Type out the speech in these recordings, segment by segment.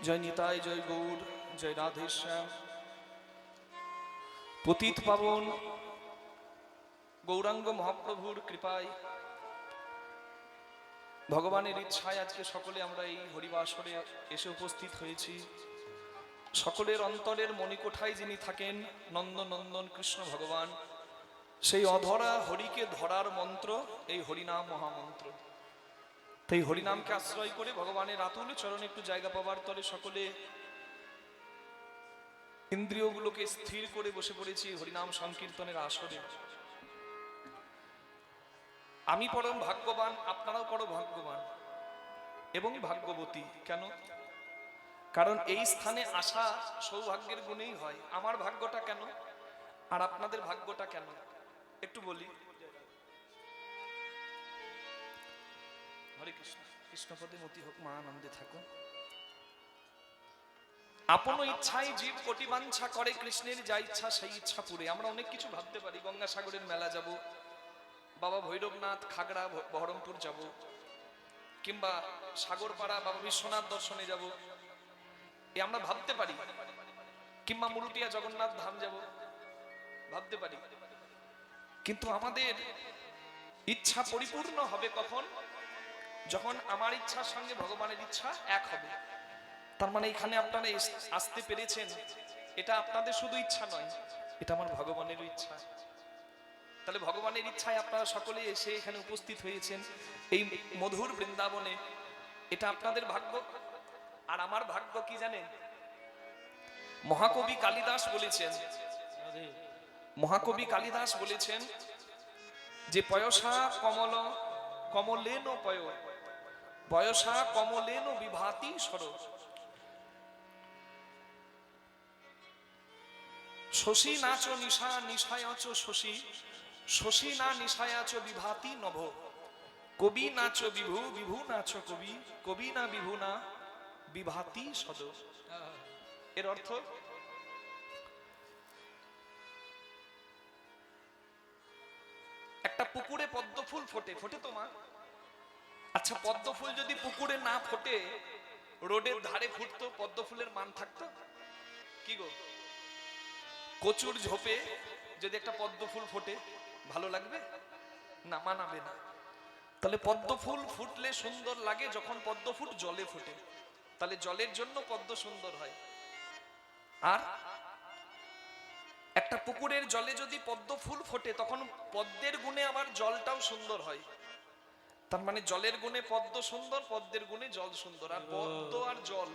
জয় নিতাই, জয় গৌর, জয় রাধেশ্যাম। পতিত পাবন গৌরাঙ্গ মহাপ্রভুর কৃপায়, ভগবানের ইচ্ছায় আজকে সকলে আমরা এই হরিবাসরে এসে উপস্থিত হয়েছি। সকলের অন্তরের মণিকোঠায় যিনি থাকেন নন্দনন্দন কৃষ্ণ ভগবান, সেই অধরা হরিকে ধরার মন্ত্র এই হরিনাম মহামন্ত্র। তাই হরিনামকে আশ্রয় করে ভগবানের আতুল চরণে একটু জায়গা পাবার তরে সকলে ইন্দ্রিয়গুলোকে স্থির করে বসে পড়েছি হরিনাম সংকীর্তনের আসরে। আমি পরম ভাগ্যবান, আপনারাও পরম ভাগ্যবান এবং ভাগ্যবতী। কেন? কারণ এই স্থানে আসা সৌভাগ্যের গুণেই হয়। আমার ভাগ্যটা কেন আর আপনাদের ভাগ্যটা কেন একটু বলি। হরে কৃষ্ণ, কৃষ্ণপদে মতি হোক, মা আনন্দে থাকো। আপন ইচ্ছায় জীব কোটি বাঞ্ছা করে, কৃষ্ণের যা ইচ্ছা সেই ইচ্ছা পুরে। আমরা অনেক কিছু ভাবতে পারি, গঙ্গাসাগরের মেলা যাব, বাবা ভৈরবনাথ খাগড়া বহরমপুর যাব, কিংবা সাগরপাড়া বাবা বিশ্বনাথ দর্শনে যাব, এ আমরা ভাবতে পারি। কিংবা মুরুটিয়া জগন্নাথ ধাম যাব, ভাবতে পারি। কিন্তু আমাদের ইচ্ছা পরিপূর্ণ হবে কখন? যখন আমার ইচ্ছার সঙ্গে ভগবানের ইচ্ছা এক হবে। তার মানে এখানে আপনারা আসতে পেরেছেন, এটা আপনাদের শুধু ইচ্ছা নয়, এটা আমার ভগবানেরও ইচ্ছা। তাহলে ভগবানের ইচ্ছায় আপনারা সকলে এসে এখানে উপস্থিত হয়েছেন এই মধুর বৃন্দাবনে, এটা আপনাদের ভাগ্য। আর আমার ভাগ্য কি জানেন? মহাকবি কালিদাস বলেছেন, মহাকবি কালিদাস বলেছেন যে পয়সা কমল কমলেন পয়, বয়সা কমলেন বিভাতি সর, শশী নাচ নিশা নিশায়াচ শশী, শশী না নিশায়াচ বিভাতি নভ, কবি নাচ বিভু বিভু নাচ কবি, কবি না বিভু না বিভাতি সদ। এর অর্থ, একটা পুকুরে পদ্ম ফুল ফোটে, ফোটে তো মা? আচ্ছা, পদ্ম ফুল যদি পুকুরে না ফোটে, রোডের ধারে ফুটতো, পদ্ম ফুলের মান থাকতো? কি গো, কচুর ঝোপে যদি একটা পদ্ম ফুল ফোটে ভালো লাগবে না? মানাবে না। তাহলে পদ্ম ফুল ফুটলে সুন্দর লাগে যখন পদ্ম ফুল জলে ফোটে, তাহলে জলের জন্য পদ্ম সুন্দর হয়। আর একটা পুকুরের জলে যদি পদ্ম ফুল ফোটে, তখন পদ্মের গুণে আবার জলটাও সুন্দর হয়। তার মানে জলের গুণে পদ্ম সুন্দর, পদ্মের গুণে জল সুন্দর। আর পদ্ম আর জল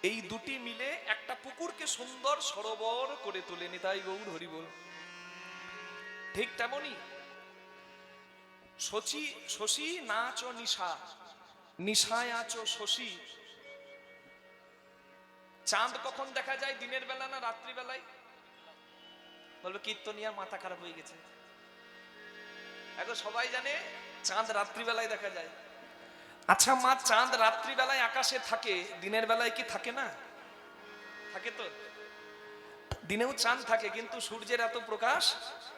এই দুটি মিলে একটা পুকুরকে সুন্দর সরোবর করে তোলে। নিতাই গৌর হরি বল। ঠিক তেমনি শশী, শশী নাচ নিশা নিশায় আছো শশী। চাঁদ কখন দেখা যায়? দিনের বেলা না রাত্রি বেলায়? বলবে কীর্তনিয়ার মাথা খারাপ হয়ে গেছে। এখন সবাই জানে চাঁদ রাত্রিবেলায় দেখা যায়। আচ্ছা মা, চাঁদ রাত্রিবেলায় আকাশে থাকে, দিনের বেলায় কি থাকে না? থাকে তো। দিনেও চাঁদ থাকে, কিন্তু সূর্যের এত প্রকাশ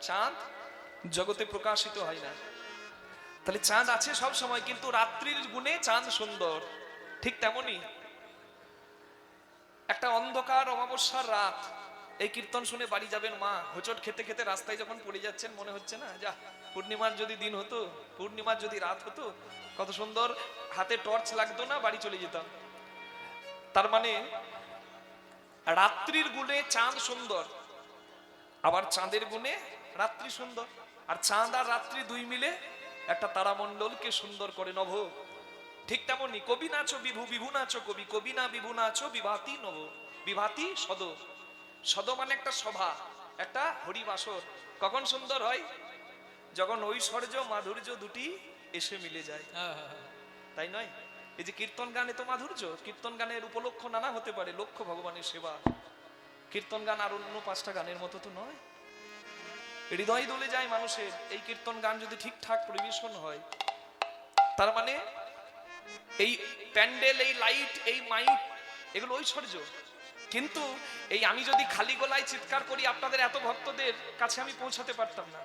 চাঁদ জগতে প্রকাশিত হয় না। তাহলে চাঁদ আছে সব সময়, কিন্তু রাত্রির গুণে চাঁদ সুন্দর। ঠিক তেমনি একটা অন্ধকার অমাবস্যার রাত, এই কীর্তন শুনে বাড়ি যাবেন মা, হোঁচট খেতে খেতে রাস্তায় যখন পড়ে যাচ্ছেন, মনে হচ্ছে না যা পূর্ণিমার যদি দিন হতো, পূর্ণিমার যদি রাত হতো, কত সুন্দর, হাতে টর্চ লাগতো না, বাড়ি চলে যেতাম। তার মানে রাত্রির গুণে চাঁদ সুন্দর, আবার চাঁদের গুণে রাত্রি সুন্দর। আর চাঁদ আর রাত্রি দুই মিলে একটা তারামণ্ডলকে সুন্দর করে নভ। ঠিক তেমনি কবি নাচো বিভু বিভু নাচো কবি, কবি না বিভু নাচো বিভাতি নব, বিভাতি সদ। সদ মানে একটা সভা, একটা হরিবাসর কখন সুন্দর হয়? যখন ঐশ্বর্য মাধুর্য দুটি এসে মিলে যায়, তাই নয়? এই যে কীর্তন গানে তো মাধুর্য, কীর্তন গানের উপলক্ষ নানা হতে পারে, লক্ষ্য ভগবানের সেবা। কীর্তন গান আর অন্য 5টা গানের মতো তো নয়। হৃদয় দলে যায় মানুষের এই কীর্তন গান যদি ঠিকঠাক পরিবেশন হয়। তার মানে এই প্যান্ডেল, এই লাইট, এই মাইক, এগুলো ঐশ্বর্য। কিন্তু এই আমি যদি খালি গলায় চিৎকার করি, আপনাদের এত ভক্তদের কাছে আমি পৌঁছাতে পারতাম না।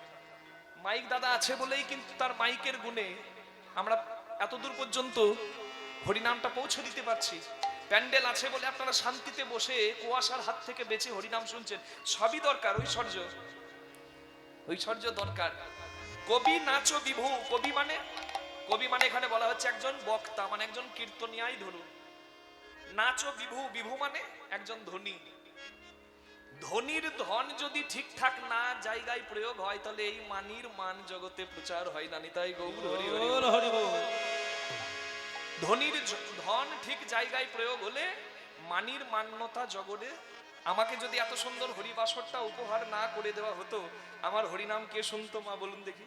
মাইক দাদা আছে বলেই কিন্তু তার মাইকের গুণে আমরা এত দূর পর্যন্ত হরিনামটা পৌঁছে দিতে পারছি। প্যান্ডেল আছে বলে আপনারা শান্তিতে বসে কুয়াশার হাত থেকে বেঁচে হরিনাম শুনছেন, সবই দরকার, ঐশ্বর্য দরকার। কবি নাচো বিভু, কবি মানে এখানে বলা হচ্ছে একজন বক্তা, মানে একজন কীর্তনিয়াই ধরুন। নাচো বিভু, বিভু মানে একজন ধনী। ধনির ধন যদি ঠিকঠাক না জায়গায় প্রয়োগ হয় তাহলে এই মানির মান জগতে প্রচার হয় না। নিতাই গৌর হরি হরি বল। ধনির ধন ঠিক জায়গায় প্রয়োগ হলে মানির মান্যতা জগতে। আমাকে যদি এত সুন্দর হরিবাসরটা উপহার না করে দেওয়া হতো, আমার হরিনাম কে শুনতো মা বলুন দেখি?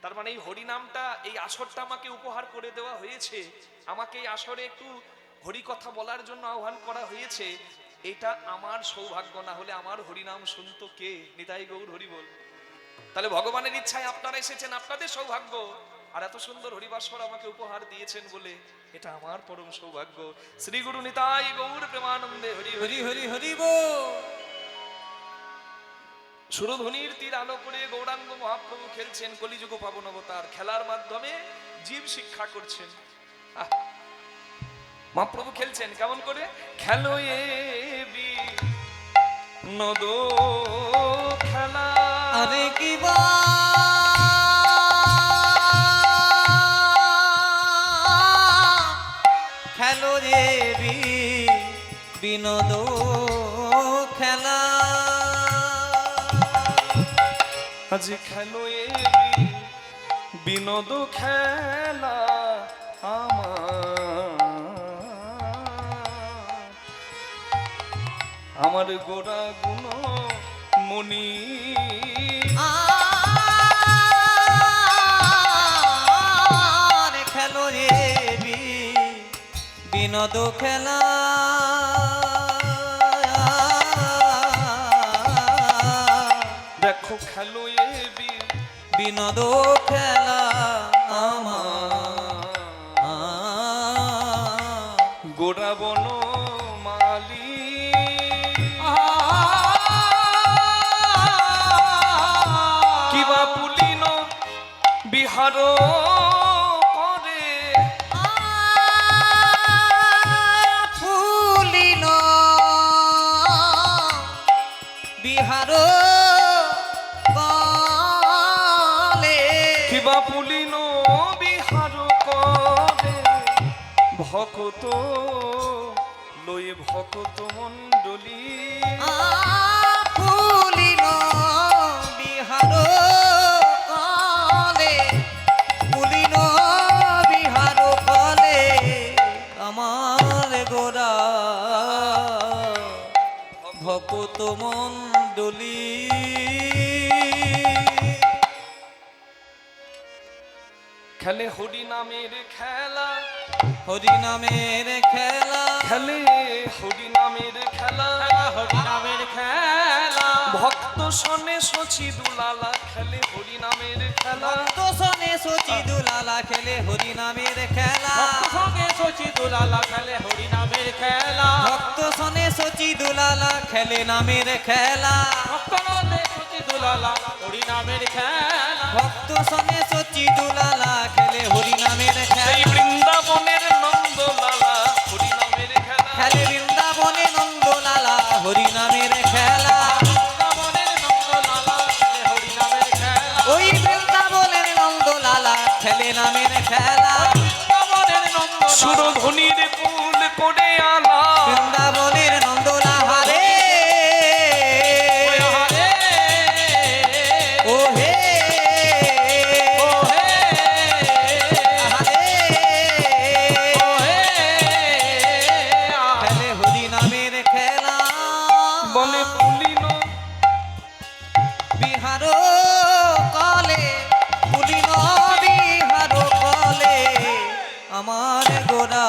তার মানে এই হরিনামটা, এই আসরটা আমাকে উপহার করে দেওয়া হয়েছে, আমাকে এই আসরে একটু হরি কথা বলার জন্য আহ্বান করা হয়েছে, এটা আমার সৌভাগ্য। না হলে আমার হরিনাম শুনতো কে? নিতাই গৌর হরি বল। তাহলে ভগবানের ইচ্ছায় আপনারা এসেছেন, আপনাদের সৌভাগ্য। আর এত সুন্দর হরিবাসর আমাকে উপহার দিয়েছেন বলে এটা আমার পরম সৌভাগ্য। শ্রী গুরু নিতাই গৌর প্রেমানন্দে হরি হরি হরি হরি বল। সুরধ্বনির তীর আলো করে গৌরাঙ্গ মহাপ্রভু খেলছেন, কলিযুগ পাবন অবতার। খেলার মাধ্যমে জীব শিক্ষা করছেন। মহাপ্রভু খেলছেন কেমন করে? খেলো এ বিনোদ খেলা। আরে কি খেলো রে বিনোদ খেলা। আজ খেলো এ বিনোদ খেলা আমার গোরা গুণ মনি। খেলো রে বিনোদ খেলা। দেখো খেলো এ বিনোদ খেলা গোরা বন মালি। কিবা পুলিন বিহার করে। পুলিন বিহার কিবা পুলিন বিহার করে। ভকত লই ভকত মণ্ডলী। পুলিন বিহার কলে, পুলিন বিহার কলে আমার গোরা ভকত মণ্ডলী। খেলে হরি নামের খেলা, হরি নামের খেলা। খেলে হরি নামের খেলা, হরি নামের খেলা। ভক্ত শনে শচী দুলালা খেলে হরি নামের খেলা। ভক্ত শনে শচী দুলালা খেলে হরি নামের খেলা। সঙ্গে শচী দুলালা খেলে হরি নামের খেলা। ভক্ত শনে শচী দুলালা খেলে নামের খেলা। ভক্ত শনে শচী দুলালা হরি নামের খেলা। ভক্ত শনে শচী দুলালা খেলে হরি নামের সেই খেলা। বৃন্দাবনের নন্দলালা হরি নামের খেলা। খেলে বৃন্দাবনে নন্দলালা হরি নামের খেলা। বৃন্দাবনের নন্দলালা খেলে হরি নামের খেলা। ওই বৃন্দাবনের নন্দলালা খেলে নামের খেলা। বৃন্দাবনের নন্দলালা সুরধ্বনির পুল করে আলা। বৃন্দাবনের নন্দলা হারে হরে ও হে ও হে হারে ও হে খেলে হরি নামের খেলা। বলে পুলিন বিহার কলে, পুলিন বিহার কলে আমার গোরা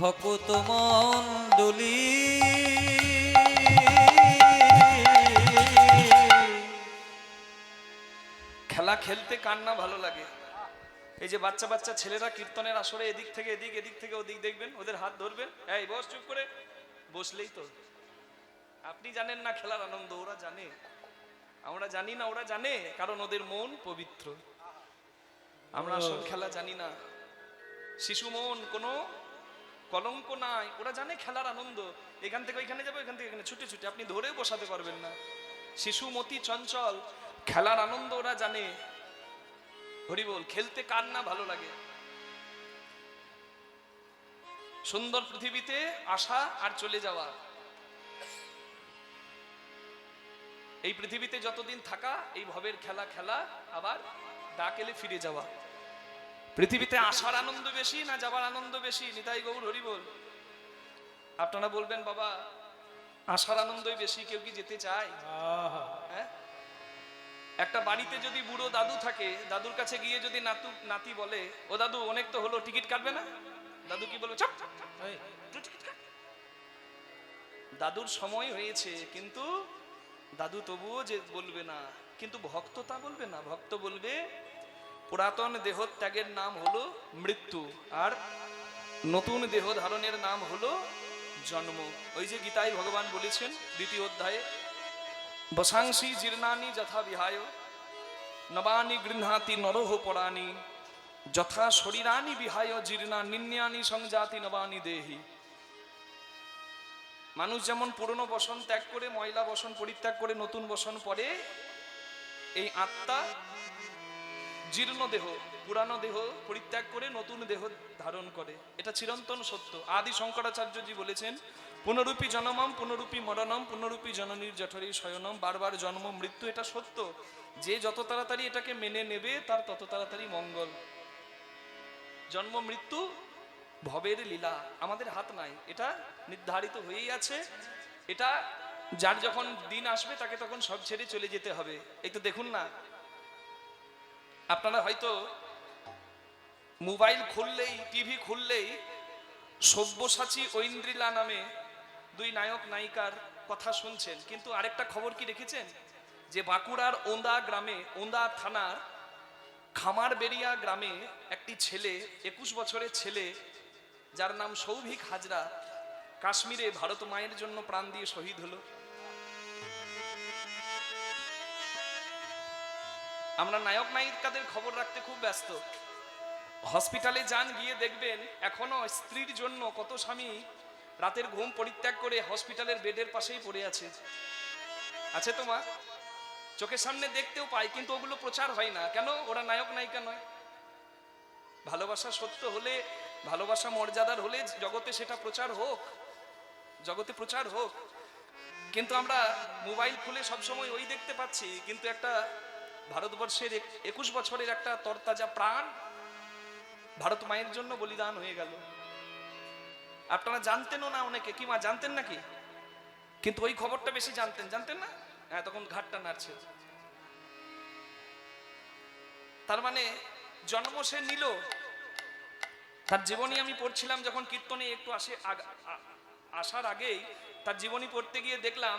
ভকত মণ্ডলী। খেলা খেলতে কার না ভালো লাগে? এই যে বাচ্চা বাচ্চা ছেলেরা কীর্তনের আসরে এদিক থেকে এদিক, এদিক থেকে ওদিক দেখবেন, ওদের হাত ধরবেন, এই বস, চুপ করে বসলেই তো। আপনি জানেন না খেলার আনন্দ, ওরা জানে। আমরা জানি না, ওরা জানে, কারণ ওদের মন পবিত্র। আমরা আসল খেলা জানি না। শিশু মন কোনো কলঙ্ক নাই, ওরা জানে খেলার আনন্দ। এখান থেকে ওইখানে যাবে, এখান থেকে এখানে ছুটে ছুটে, আপনি ধরেও বসাতে পারবেন না। শিশুমতি চঞ্চল, খেলার আনন্দ ওরা জানে। হরি বল, খেলতে কার না ভালো লাগে? সুন্দর পৃথিবীতে আসা আর চলে যাওয়া, এই পৃথিবীতে যতদিন থাকা, এই ভবের খেলা খেলা, আবার ডাক এলে ফিরে যাওয়া। পৃথিবীতে আসার আনন্দ বেশি না যাবার আনন্দ বেশি? নিতাই গৌর হরি বল। আপনারা বলবেন বাবা আসার আনন্দই বেশি, কেউ কি যেতে চায়? হ্যাঁ, একটা বাড়িতে যদি বুড়ো দাদু থাকে, দাদুর কাছে গিয়ে যদি নাতি বলে, ও দাদু অনেক তো হলো, টিকিট কাটবে না? দাদু কি বলবে? চপ, টিকিট কাট। দাদুর সময় হয়েছে, কিন্তু দাদু তবুও যে বলবে না। কিন্তু ভক্ত তা বলবে না। ভক্ত বলবে পুরাতন দেহ ত্যাগের নাম হলো মৃত্যু, আর নতুন দেহ ধারণের নাম হলো জন্ম। ওই যে গীতায় ভগবান বলেছেন 2য় অধ্যায়ে, বসাংসি জীর্ণানি যথা বিহায় নবানি গৃহাতি নরহ পরাণি যথা শরীরানি বিহায় জীর্ণা নিন্যানি সংজাতি নবানি দেহি। মানুষ যেমন পুরনো বসন ত্যাগ করে, ময়লা বসন পরিত্যাগ করে নতুন বসন পরে, এই আত্মা জীর্ণ দেহ, পুরানো দেহ পরিত্যাগ করে নতুন দেহ ধারণ করে। এটা চিরন্তন সত্য। আদি শঙ্করাচার্যজি বলেছেন, পুনরূপী জনমম পুনরূপী মরণম পুনরূপী জননীর জঠরী শয়নম। বারবার জন্ম মৃত্যু, এটা সত্য। যে যত তাড়াতাড়ি এটাকে মেনে নেবে তার তত তাড়াতাড়ি মঙ্গল। জন্ম মৃত্যু ভবের লীলা, আমাদের হাত নাই, এটা নির্ধারিত হয়েই আছে। এটা যার যখন দিন আসবে তাকে তখন সব ছেড়ে চলে যেতে হবে। এই তো দেখুন না, আপনারা হয়তো মোবাইল খুললেই, টিভি খুললেই সব্যসাচী ঐন্দ্রিলা নামে 2 নায়ক নায়িকার কথা শুনছেন। কিন্তু আরেকটা খবর কি দেখেছেন? যে বাঁকুড়ার ওন্দা গ্রামে, ওন্দা থানার খামারবেড়িয়া গ্রামে একটি ছেলে, 21 বছরের ছেলে, যার নাম সৌভিক হাজরা, কাশ্মীরে ভারত মায়ের জন্য প্রাণ দিয়ে শহীদ হলো। আমরা নায়ক নায়িকাদের খবর রাখতে খুব ব্যস্ত। হসপিটালে যান, গিয়ে দেখবেন এখনো স্ত্রীর জন্য কত স্বামী রাতের ঘুম পরিত্যাগ করে হসপিটালের বেডের পাশেই পড়ে আছে। আছে তো মা? চোখের সামনে দেখতেও পাই, কিন্তু ওগুলো প্রচার হয় না। কেন? ওরা নায়ক নায়িকা নয়। ভালোবাসা সত্য হলে, ভালোবাসা মর্যাদার হলে জগতে সেটা প্রচার হোক, জগতে প্রচার হোক। কিন্তু আমরা মোবাইল খুলে সবসময় ওই দেখতে পাচ্ছি। কিন্তু একটা ভারতবর্ষের 21 বছরের একটা তরতাজা প্রাণ ভারত মায়ের জন্য বলিদান হয়ে গেল। আপনারা জানতেনও না অনেকে, কি মা জানতেন নাকি? কিন্তু ওই খবরটা বেশি জানতেন, জানতেন না? হ্যাঁ, তখন ঘাটটা নাড়ছে। তার মানে জন্ম সে নিল। তার জীবনী আমি পড়ছিলাম যখন কীর্তনে একটু আসার আগেই, তার জীবনী পড়তে গিয়ে দেখলাম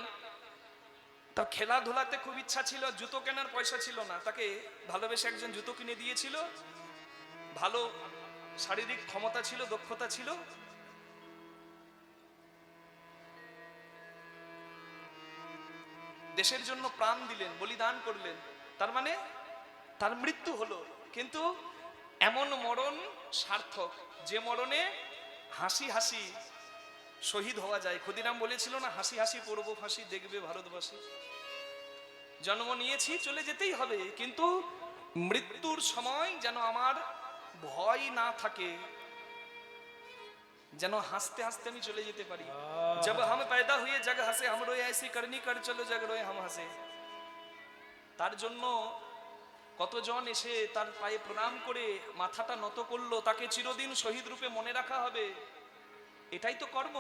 তার খেলাধুলাতে খুব ইচ্ছা ছিল, জুতো কেনার পয়সা ছিল না। তাকে ভালোবেসে একজন জুতো কিনে দিয়েছিল, ভালো শারীরিক ক্ষমতা ছিল, দক্ষতা ছিল। দেশের জন্য প্রাণ দিলেন, বলিদান করলেন। তার মানে তার মৃত্যু হলো, কিন্তু এমন মরণ সার্থক যে মরণে হাসি হাসি শহীদ হওয়া যায়। ক্ষুদিরাম বলেছিল না, হাসি হাসি পড়ব ফাঁসি দেখবে ভারতবাসী। জন্ম নিয়েছি, চলে যেতেই হবে, কিন্তু মৃত্যুর সময় যেন আমার ভয় না থাকে, যেন হাসতে হাসতে আমি চলে যেতে পারি। जब हम पैदा हुए जग हंसे हम रोए ऐसी करनी कर चलो जग रोए हम हंसे। তার জন্য কতজন এসে তার পায়ে প্রণাম করে মাথাটা নত করলো, তাকে চিরদিন শহীদ রূপে মনে রাখা হবে। এটাই তো কর্ম।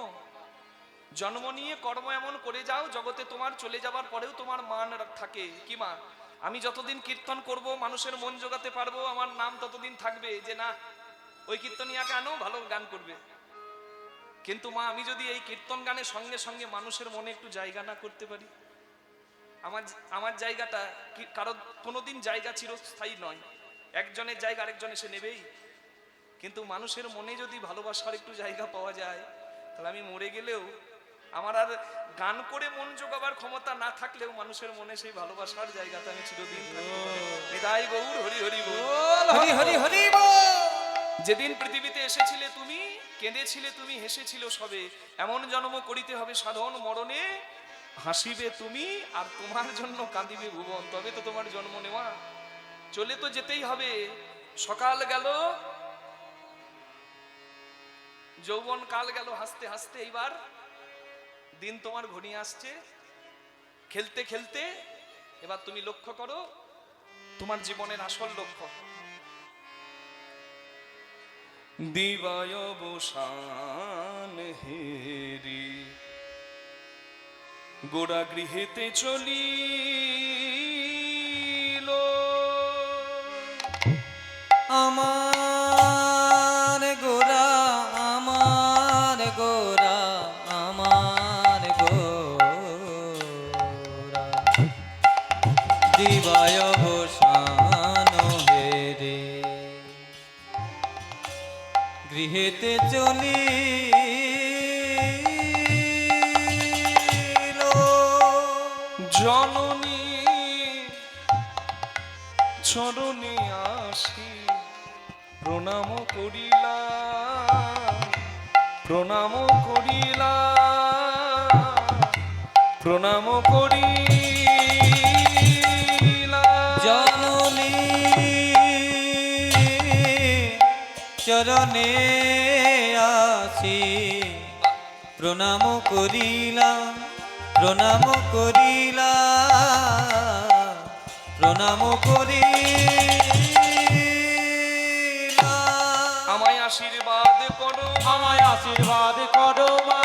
জন্ম নিয়ে কর্ম এমন করে যাও জগতে তোমার চলে যাবার পরেও তোমার মান থাকে। কি মা? আমি যতদিন কীর্তন করব, মানুষের মন জোগাতে পারবো, আমার নাম ততদিন থাকবে যে না ওই কীর্তনিয়াকে আনো, ভালো গান করবে। কিন্তু মা, আমি যদি এই কীর্তন গানের সঙ্গে সঙ্গে মানুষের মনে একটু জায়গা না করতে পারি, আমার জায়গাটা কারো কোনোদিন জায়গা চিরস্থায়ী নয়। একজনের জায়গা আরেকজন এসে নেবেই। কিন্তু মানুষের মনে যদি ভালোবাসার একটু জায়গা পাওয়া যায়, তাহলে আমি মরে গেলেও, আমার আর গান করে মন জোগাবার ক্ষমতা না থাকলেও, মানুষের মনে সেই ভালোবাসার জায়গাটা আমি চিরদিন থাকতে পারি। নিতাই গৌর হরি হরি বল, হরি হরি হরি বল। যেদিন পৃথিবীতে এসেছিলে তুমি কেঁদেছিলে তুমি, হেসেছিল সবে, এমন জন্ম করিতে হবে সাধন মরণে, হাসিবে তুমি আর তোমার জন্য কাঁদিবে ভুবন, তবে তো তোমার জন্ম নেওয়া। চলে তো যেতেই হবে। সকাল গেল, যৌবন কাল গেল হাসতে হাসতে, এইবার দিন তোমার ঘনিয়ে আসছে। খেলতে খেলতে এবার তুমি লক্ষ্য করো তোমার জীবনের আসল লক্ষ্য। দিবায় অবসান হেরি গোড়া গৃহেতে চলিল, আমার গোরা, আমার গোরা, আমার গোরা, দিবায় অবসান হেরে গৃহেতে চলিল, জননী চরণে আসি প্রণাম করিলা, প্রণাম করিলা, প্রণাম করিলা। জননী চরণে আসি প্রণাম করিলা, প্রণাম করিলা, প্রণাম করিলা। আমায় আশীর্বাদ করো, আমায় আশীর্বাদ করো মা,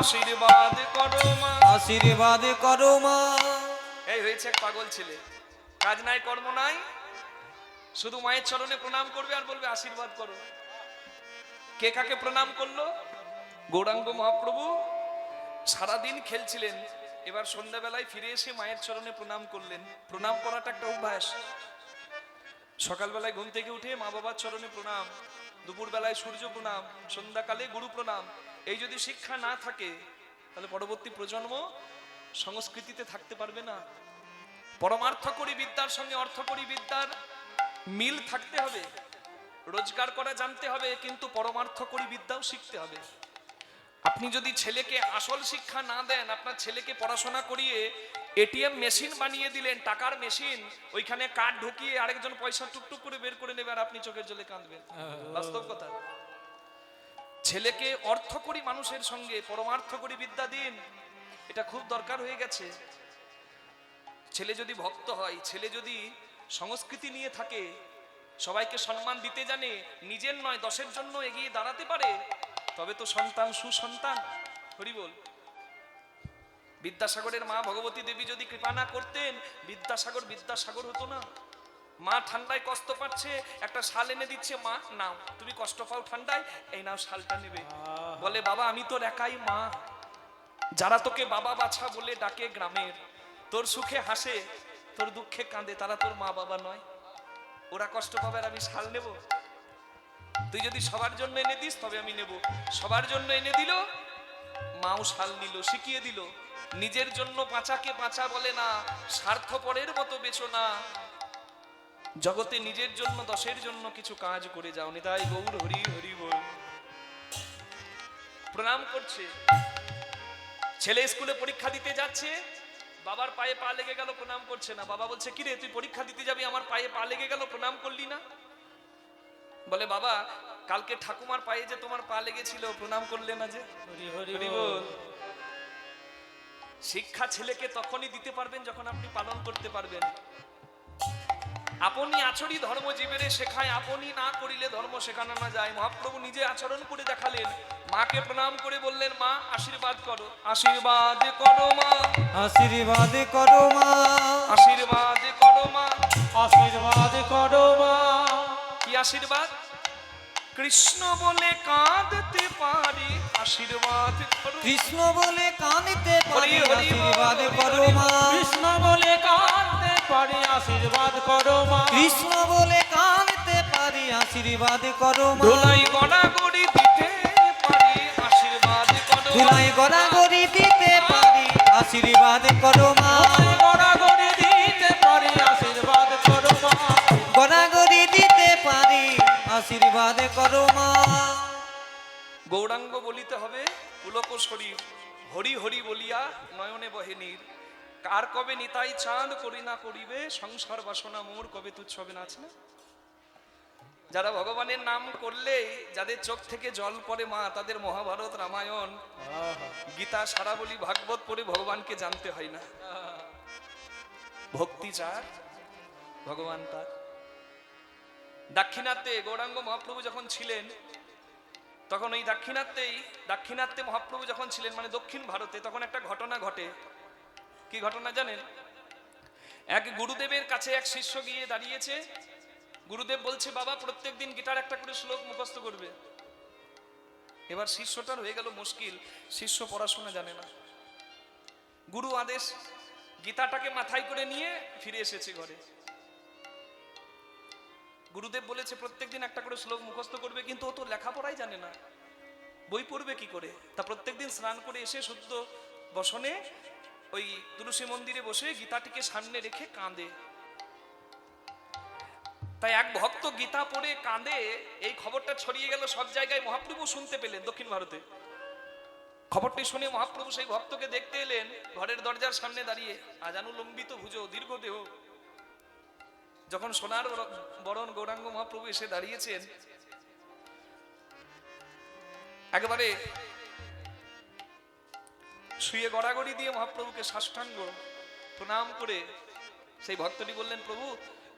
আশীর্বাদ করো মা। আশীর্বাদ করো মা। এই হয়েছে এক পাগল ছেলে, কাজ নাই কর্ম নাই, শুধু মায়ের চরণে প্রণাম করবে আর বলবে আশীর্বাদ করো। কে কাকে প্রণাম করলো? গৌরাঙ্গ মহাপ্রভু সারাদিন খেলছিলেন, এবার সন্ধ্যাবেলায় ফিরে এসে মায়ের চরণে প্রণাম করলেন। প্রণাম করাটা একটা অভ্যাস। সকালবেলায় ঘুম থেকে উঠে মা বাবার চরণে প্রণাম, দুপুরবেলায় সূর্য প্রণাম, সন্ধ্যাকালে গুরু প্রণাম। এই যদি শিক্ষা না থাকে তাহলে পরবর্তী প্রজন্ম সংস্কৃতিতে থাকতে পারবে না। পরমার্থকরী বিদ্যার সঙ্গে অর্থকরী বিদ্যার মিল থাকতে হবে। রোজগার করা জানতে হবে, কিন্তু পরমার্থকরী বিদ্যাও শিখতে হবে। আপনি যদি ছেলেকে আসল শিক্ষা না দেন, আপনার ছেলেকে পড়াশোনা করিয়ে এটিএম মেশিন বানিয়ে দিলেন, টাকার মেশিন, ওইখানে কার্ড ঢুকিয়ে আরেকজন পয়সা টুকটুক করে বের করে নেবে আর আপনি চোখের জলে কাঁদবেন। বাস্তব কথা। ছেলেকে অর্থকরী মানুষের সঙ্গে পরমার্থকরী বিদ্যা দিন, এটা খুব দরকার হয়ে গেছে। ছেলে যদি ভক্ত হয়, ছেলে যদি সংস্কৃতি নিয়ে থাকে, সবাইকে সম্মান দিতে জানে, নিজের নয় দশের জন্য এগিয়ে দাঁড়াতে পারে, তবে তো সন্তান সুসন্তান। হরি বল। বিদ্যাসাগরের মা ভগবতী দেবী যদি কৃপা না করতেন, বিদ্যাসাগর হতো না। মা ঠান্ডায় কষ্ট পাচ্ছে, একটা শাল এনে দিচ্ছে, মা নাও, তুমি কষ্ট পাও ঠান্ডায়, এই নাও শালটা নেবে। বলে বাবা আমি তোর একাই মা, যারা তোকে বাবা বাছা বলে ডাকে গ্রামের, তোর সুখে হাসে তোর দুঃখে কাঁদে, তারা তোর মা বাবা নয়? ওরা কষ্ট পাবে আর আমি শাল নেব? তুই যদি সবার জন্য এনে দিস তবে আমি নেব। সবার জন্য এনে দিল, মাও শাল নিল, শিখিয়ে দিল। নিজের জন্য বাঁচাকে বাঁচা বলে না, স্বার্থপরের মতো বেচো না। জগতে নিজের জন্য দশের জন্য কিছু কাজ করে যাও। নিতাই গৌর হরি হরি বল। প্রণাম করছে। ছেলে স্কুলে পরীক্ষা দিতে যাচ্ছে, বাবার পায়ে পা লেগে গেল, প্রণাম করছে না। বাবা বলছে কি রে, তুই পরীক্ষা দিতে যাবি, আমার পায়ে পা লেগে গেল, প্রণাম করলি না? বলে বাবা কালকে ঠাকুমার পায়ে যে তোমার পা লেগেছিল, প্রণাম করলে না যে? হরি বল। শিক্ষা ছেলেকে তখনই দিতে পারবেন যখন আপনি পালন করতে পারবেন। আপনি আচরি ধর্ম জীবেরে শেখায়, আপনি না করিলে ধর্ম শেখানো না যায়। মহাপ্রভু নিজে আচরণ করে দেখালেন। মাকে প্রণাম করে বললেন মা আশীর্বাদ করো, আশীর্বাদ করো মা, আশীর্বাদ করো মা, আশীর্বাদ করো মা, আশীর্বাদ করো মা। কি আশীর্বাদ? কৃষ্ণ বলে কাঁদতে পারি, আশীর্বাদ করো। কৃষ্ণ বলে কাঁদতে পারি, হরি হরি আশীর্বাদ বল, করো মা। কৃষ্ণ বলে কাঁদতে পারি, আশীর্বাদ করো মা। কৃষ্ণ বলে কাঁদতে পারি, আশীর্বাদ করো মা। ধুলাই গড়াগড়ি দিতে পারি, আশীর্বাদ করো। ধুলাই গড়াগড়ি দিতে পারি, আশীর্বাদ করো মা। গড়াগড়ি দিতে পারি, আশীর্বাদ করো মা। গড়াগড়ি দিতে পারি, আশীর্বাদ করো মা। গৌরাঙ্গ বলিতে হবে পুলক শরীর, হরি হরি বলিয়া নয়নে বহে নীর। কার কবে নিতাই চাঁদ করি না করিবে, সংসার বাসনা মোর কবে তুচ্ছ হবে না, আছে না? যারা ভগবানের নাম করলেই যাদের চোখ থেকে জল পড়ে মা, তাদের মহাভারত রামায়ণ গীতা সারা বলি ভাগবত পড়ে ভগবানকে জানতে হয় না। ভক্তি যার ভগবান তার। দাক্ষিণাত্যে গৌরাঙ্গ মহাপ্রভু যখন ছিলেন, তখন ওই দাক্ষিণাত্যে মহাপ্রভু যখন ছিলেন মানে দক্ষিণ ভারতে, তখন একটা ঘটনা ঘটে। কি ঘটনা জানেন? এক গুরুদেবের কাছে এক শিষ্য গিয়ে দাঁড়িয়েছে। গুরুদেব বলছে, বাবা প্রত্যেকদিন গীতার একটা করে শ্লোক মুখস্থ করবে। এবার শিষ্যটার হয়ে গেল মুশকিল, শিষ্য পড়াশোনা জানে না। গুরু আদেশ, গীতাটাকে মাথায় করে নিয়ে ফিরে এসেছে ঘরে। গুরুদেব বলেছে প্রত্যেকদিন একটা করে শ্লোক মুখস্থ করবে, কিন্তু ও তো লেখাপড়াই জানে না, বই পড়বে কি করে? তা প্রত্যেকদিন স্নান করে এসে শুদ্ধ বসনে ওই তুলসী মন্দিরে বসে গীতাটিকে সামনে রেখে কাঁদে। তাই এক ভক্ত গীতা পড়ে কাঁদে, এই খবরটা ছড়িয়ে গেল সব জায়গায়। মহাপ্রভু শুনতে পেলেন দক্ষিণ ভারতে। খবরটি শুনে মহাপ্রভু সেই ভক্তকে দেখতে এলেন, ঘরের দরজার সামনে দাঁড়িয়ে, আজানুলম্বিত ভুজ, দীর্ঘ দেহ। যখন সোনার বরণ গৌরাঙ্গ মহাপ্রভু এসে দাঁড়িয়েছেন, একেবারে শুয়ে গড়াগড়ি দিয়ে মহাপ্রভুকে সাষ্টাঙ্গ প্রণাম করে সেই ভক্তটি বললেন, প্রভু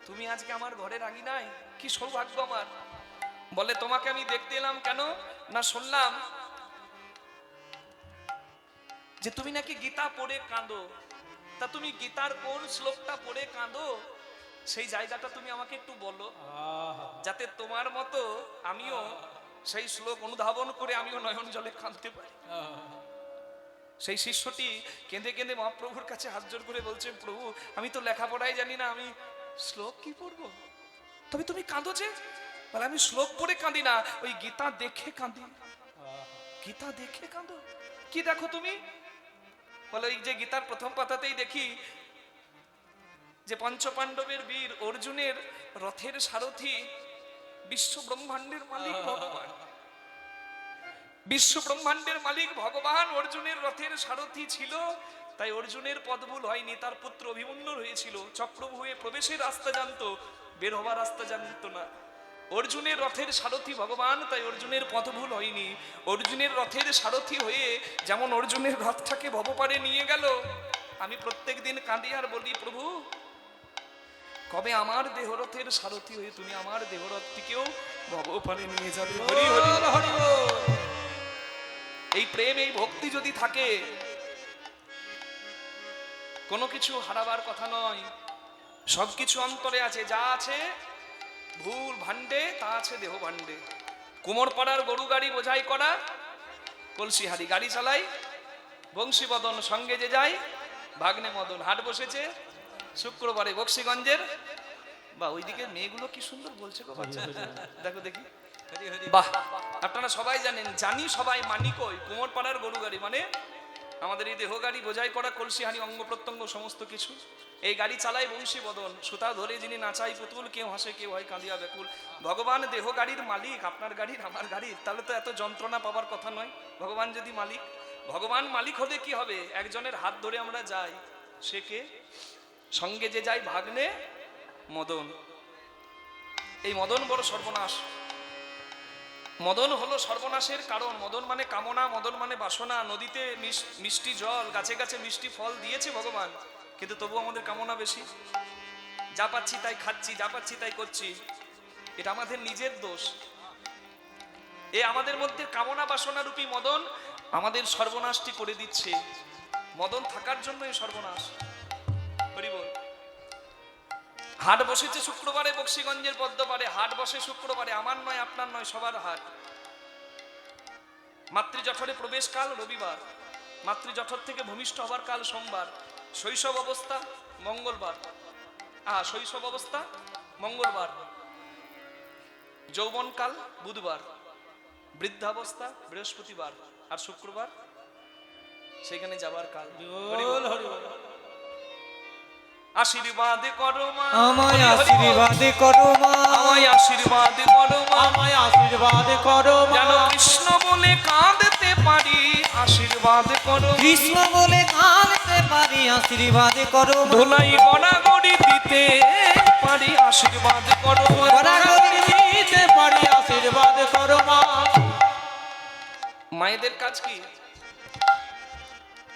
তুমি আজকে আমার ঘরে রাগি নাই, কি সৌভাগ্য আমার। বলে, তোমাকে আমি দেখতে এলাম কেন না, শুনলাম যে তুমি নাকি গীতা পড়ে কাঁদো। তা তুমি গীতার কোন শ্লোকটা পড়ে কাঁদো, সেই জায়গাটা তুমি আমাকে একটু বলো, যাতে তোমার মতো আমিও সেই শ্লোক অনুধাবন করে আমিও নয়ন জলে কাঁদতে পারি। সেই শিষ্যটি কেঁদে কেঁদে মহাপ্রভুর কাছে হাত জোড় করে বলছে, প্রভু আমি তো লেখাপড়াই জানি না, আমি শ্লোক কি পড়বো? তবে তুমি কাঁদো যে? বলে, আমি শ্লোক পড়ে কাঁদি না, ওই গীতা দেখে কাঁদি। গীতা দেখে কাঁদো? কি দেখো তুমি? বলে, ওই যে গীতার প্রথম পাতাতেই দেখি যে পঞ্চপাণ্ডবের বীর অর্জুনের রথের সারথি বিশ্ব ব্রহ্মাণ্ডের মালিক ভগবান। বিশ্ব ব্রহ্মাণ্ডের মালিক ভগবান অর্জুনের রথের সারথি ছিল, তাই অর্জুনের পদভুল হয়নি। তার পুত্র অভিমন্যুর হয়েছিল, চক্রব্যূহ হয়ে প্রবেশের রাস্তা জানতো, বের হবার রাস্তা জানতো না। অর্জুনের রথের সারথি ভগবান, তাই অর্জুনের পদভুল হয়নি। অর্জুনের রথের সারথি হয়ে যেমন অর্জুনের রথটাকে ভবপারে নিয়ে গেল, আমি প্রত্যেক দিন কাঁদি আর বলি, প্রভু কবে আমার দেহরথের সারথি হয়ে তুমি আমার দেহরথটিকেও ভবপারে নিয়ে যাবে। হরি হরি হরি বল। এই প্রেম, এই ভক্তি যদি থাকে, কোনো কিছু হারাবার কথা নয়। সবকিছু অন্তরে আছে, যা আছে ভুল ভান্ডে তা আছে দেহ ভান্ডে। কুমোরপাড়ার গরু গাড়ি বোঝাই করা কলসিহারি, গাড়ি চালাই বংশীবদন, সঙ্গে যে যায় ভাগ্নে মদন। হাট বসেছে শুক্রবারে বক্সিগঞ্জের। বা ওইদিকে মেয়েগুলো কি সুন্দর বলছে গো বাচ্চা, দেখো দেখি। বাহ, আপনারা সবাই জানেন, জানি সবাই, মানি কই কুমোরপাড়ার গরু গাড়ি মানে আমাদের এই দেহ গাড়ি বোঝাই করা কলসিহানি, অঙ্গ প্রত্যঙ্গ সমস্ত কিছু। এই গাড়ি চালাই বংশীবদন, সুতা ধরে যিনি নাচাই পুতুল, কেউ হাসে কেউ হয় কাঁদিয়া ব্যাকুল। ভগবান দেহ গাড়ির মালিক, আপনার গাড়ির আমার গাড়ির, তাহলে তো এত যন্ত্রণা পাবার কথা নয়। ভগবান যদি মালিক, ভগবান মালিক হলে কি হবে? একজনের হাত ধরে আমরা যাই, সে কে? সঙ্গে যে যাই ভাগ্নে মদন। এই মদন বড় সর্বনাশ। মদন হলো সর্বনাশের কারণ। মদন মানে কামনা, মদন মানে বাসনা। নদীতে মিষ্টি জল, গাছে গাছে মিষ্টি ফল দিয়েছে ভগবান, কিন্তু তবু আমাদের কামনা বেশি। যা পাচ্ছি তাই খাচ্ছি, যা পাচ্ছি তাই করছি, এটা আমাদের নিজের দোষ। এ আমাদের মধ্যে কামনা বাসনা রূপী মদন আমাদের সর্বনাশটি করে দিচ্ছে। মদন থাকার জন্য এই সর্বনাশ। হরি বল। হাট বসেছে শুক্রবারে বক্সিগঞ্জের পদ্মপাড়ে। হাট বসে শুক্রবারে, আমার নয় আপনার নয়, সবার হাট। মাতৃজঠরে প্রবেশকাল রবিবার, মাতৃজঠর থেকে ভূমিষ্ঠ হবার কাল সোমবার, শৈশব অবস্থা মঙ্গলবার, শৈশব অবস্থা মঙ্গলবার, যৌবনকাল বুধবার, বৃদ্ধাবস্থা বৃহস্পতিবার, আর শুক্রবার সেখানে যাবার কাল। আশীর্বাদ করো মা, আমায় হরি হরি বল। আশীর্বাদ করো মা, আমায় আশীর্বাদ করো মা, আমায় আশীর্বাদ করো মা। যেন কৃষ্ণ বলে কাঁদতে পারি, আশীর্বাদ করো। কৃষ্ণ বলে কাঁদতে পারি, আশীর্বাদ করো মা। ধুলাই গড়াগড়ি দিতে পারি, আশীর্বাদ করো। গড়াগড়ি দিতে পারি, আশীর্বাদ করো মা। মায়েদের কাজ কি?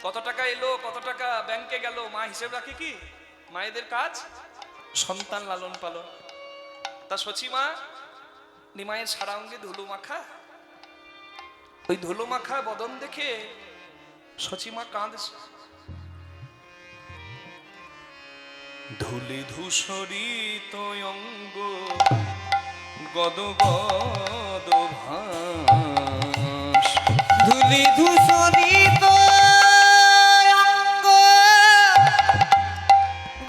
কত টাকা এলো, কত টাকা ব্যাংকে গেল, মা হিসেব রাখে কি? মায়েদের কাজ সন্তান লালন পালন। তা সচিমা নিমায়ের সারা অঙ্গে ধুলো মাখা, ওই ধুলো মাখা বদন দেখে সচিমা কাঁদছে। ধুলি ধূসরিত অঙ্গ গদ গদ ভাস, ধুলি ধূসরিত অঙ্গ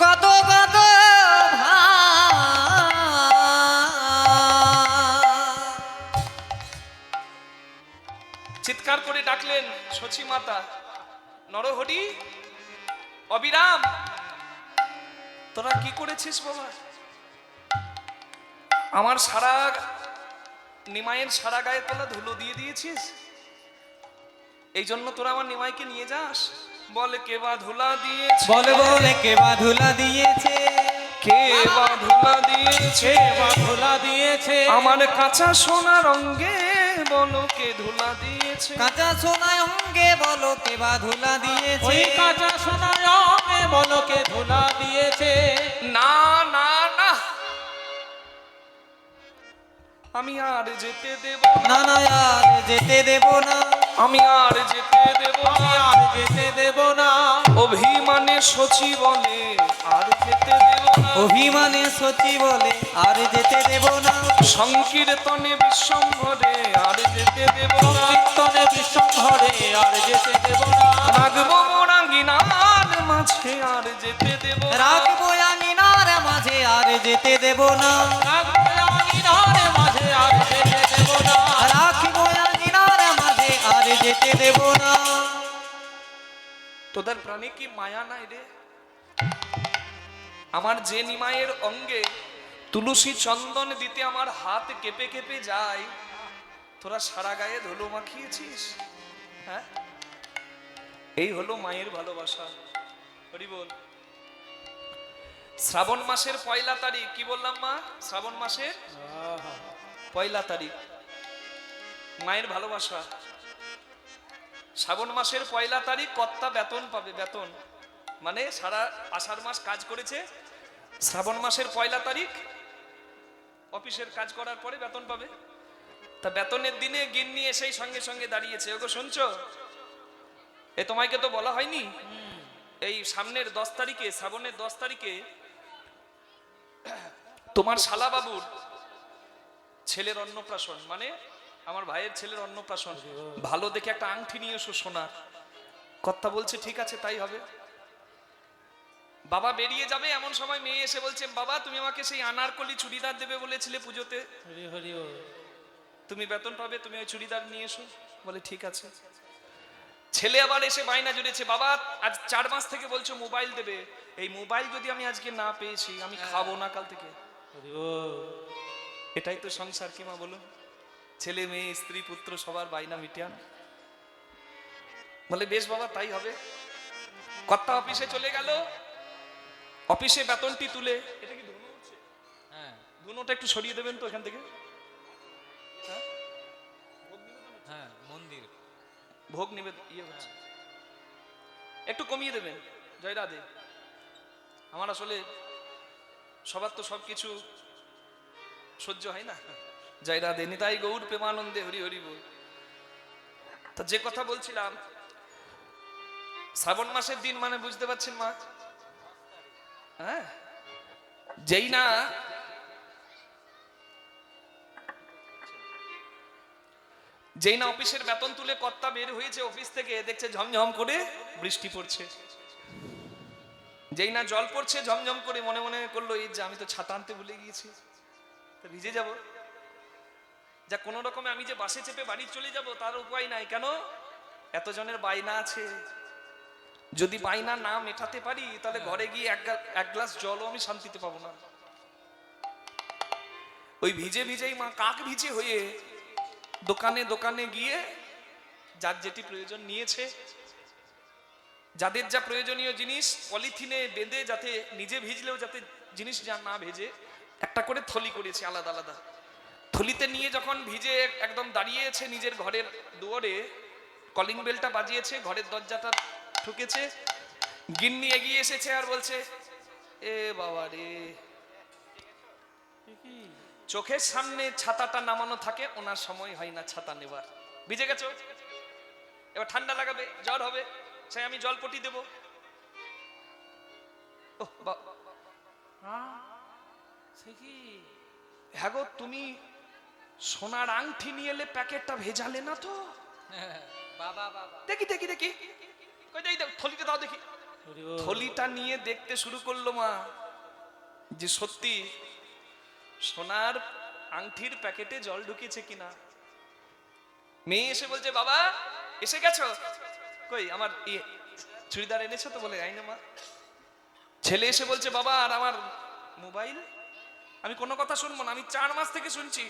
গদ গদ চিৎকার করে ডাকলেন সচী মাতা, নরহরি, অবিরাম, তোরা কি করেছিস বাবা? আমার সারা নিমাইয়ের সারা গায়ে তোলা ধুলো দিয়ে দিয়েছিস, এই জন্য তোরা আমার নিমাইকে নিয়ে যাস? বলে কে বা ধুলা দিয়েছে, বলে বলে কে বা ধুলা দিয়েছে, কে বা ধুলা দিয়েছে, কে বা ধুলা দিয়েছে, আমার কাঁচা সোনার অঙ্গে বলো কে ধুলা দিয়েছে। কাঁচা সোনায় অঙ্গে বলো কে বা ধুলা দিয়েছে। ওই কাঁচা সোনায় অঙ্গে বলো কে ধুলা দিয়েছে। না না না, আমি আর যেতে দেব না, না না আর যেতে দেব না, আমি আর যেতে দেব আমি না। আর যেতে দেব না। অভিমানে সচি বলে আর যেতে দেব না, অভিমানে সচি বলে আর যেতে দেব না, সংকীর্তনে বিশ্বম্ভরে আর যেতে দেব না, কীর্তনে বিশ্বম্ভরে আর যেতে দেব না। রাখবো মোরাঙ্গিনার মাঝে আর যেতে দেব না, রাখবো আঙিনার মাঝে আর যেতে দেব না, রাখবো আঙিনার মাঝে আর যেতে দেব না। রাখবো আঙিনার মাঝে আর যেতে দেব না। তোদের প্রাণে কি মায়া নাই রে? আমার যে নিমায়ের অঙ্গে তুলসী চন্দন দিতে আমার হাত কেঁপে কেঁপে যায়, তোরা সারা গায়ে ধুলো মাখিয়েছিস। হ্যাঁ, এই হলো মায়ের ভালোবাসা। হরি বল। শ্রাবণ মাসের পয়লা তারিখ, কি বললাম মা? শ্রাবণ মাসের পয়লা তারিখ মায়ের ভালোবাসা। শ্রাবণ মাসের পয়লা তারিখ কর্তা বেতন পাবে, বেতন মানে সারা আষাঢ় মাস কাজ করেছে, শ্রাবণ মাসের পয়লা তারিখ অফিসের কাজ করার পরে বেতন পাবে। তা বেতনের দিনে গিন্নি এসেই সঙ্গে সঙ্গে দাঁড়িয়েছে, ওগো শুনছো, এ তোমাকে তো বলা হয়নি, এই সামনের 10 তারিখে, শ্রাবণের 10 তারিখে তোমার শালা বাবুর ছেলের অন্নপ্রাশন, মানে আমার ভাইয়ের ছেলের অন্নপ্রাশন, ভালো দেখে একটা আংটি নিয়ে এসো সোনার। কর্তা বলছে ঠিক আছে তাই হবে। বাবা বেরিয়ে যাবে, এমন সময় মেয়ে এসে বলছে, বাবা তুমি আমাকে সেই আনারকলি চুড়িদার দেবে বলেছিলে পুজোতে, হরি হরি বল। তুমি বেতন পাবে, তুমি ওই চুড়িদার নিয়ে এসো। বলে ঠিক আছে। ছেলে আবার এসে বায়না জুড়েছে, বাবা আজ 4 মাস থেকে বলছো মোবাইল দেবে, এই মোবাইল যদি আমি আজকে না পেয়েছি আমি খাবো না কাল থেকে। হরি বল। এটাই তো সংসার কি মা বলো? ছেলে মেয়ে স্ত্রী পুত্র সবার বায়না মিটিয়ান। বলে বেশ বাবা তাই হবে। কর্তা অফিসে চলে গেল, অফিসে বেতনটি তুলে, এটা কি ধুনো উঠছে? হ্যাঁ ধুনোটা একটু সরিয়ে দেবেন তো এখান থেকে। হ্যাঁ? হ্যাঁ মন্দির। ভোগ নিবে ইয়ে হচ্ছে, একটু কমিয়ে দেবেন। জয় রাধে। আমার আসলে সবার তো সবকিছু সহ্য হয় না। জয় রাধে, নিতাই গৌর প্রেমানন্দে, হরি হরি বল। তা যে কথা বলছিলাম, শ্রাবণ মাসের দিন মানে বুঝতে পারছেন মা, হ্যাঁ, যেই না অফিসের বেতন তুলে কর্তা বের হয়েছে অফিস থেকে, দেখছে ঝমঝম করে বৃষ্টি পড়ছে। যেই না জল পড়ছে ঝমঝম করে, মনে মনে করলো এই যে আমি তো ছাতা আনতে ভুলে গিয়েছি, তো ভিজে যাব, যা কোনো রকমে আমি যে বাসে চেপে বাড়ি চলে যাব তার উপায় নাই, কেন এত জনের বায়না আছে। যদি বায়না না মেটাতে পারি তাহলে ঘরে গিয়ে এক গ্লাস জলও আমি শান্তিতে পাবো না। ওই ভিজে ভিজেই মা কাক ভিজে হয়ে দোকানে দোকানে গিয়ে যার যেটি প্রয়োজন নিয়েছে, যাদের যা প্রয়োজনীয় জিনিস পলিথিনে বেঁধে যাতে নিজে ভিজলেও যাতে জিনিস যা না ভেজে একটা করে থলি করেছে আলাদা আলাদা। থলিতে নিয়ে যখন ভিজে একদম দাঁড়িয়েছে নিজের ঘরের দুয়ারে, কলিং বেলটা বাজিয়েছে, ঘরের দরজাটা ঠুকেছে, গিন্নি এগিয়ে এসেছে আর বলছে, এ বাবা রে, চোখের সামনে ছাতাটা নামানো থাকে, ওনার সময় হয় না ছাতা নেবার, ভিজে গেছো, এবার ঠান্ডা লাগাবে, জ্বর হবে, সেই আমি জলপটি দেব। হ্যাঁ গো, তুমি সোনার আংটি নিয়ে এলে, প্যাকেটটা ভেজালে না তো? বাবা বাবা, দেখি দেখি দেখি, কই দেই, থলিটা দাও দেখি। থলিটা নিয়ে দেখতে শুরু করলো মা যে সত্যি সোনার আংটির প্যাকেটে জল ঢুকিয়েছে কিনা। মেয়ে এসে বলছে, বাবা এসে গেছো? কই আমার চুড়িদার এনেছো তো? বলে আই না মা। ছেলে এসে বলছে, বাবা আর আমার মোবাইল? আমি কোনো কথা শুনবো না, আমি 4 মাস থেকে শুনছি।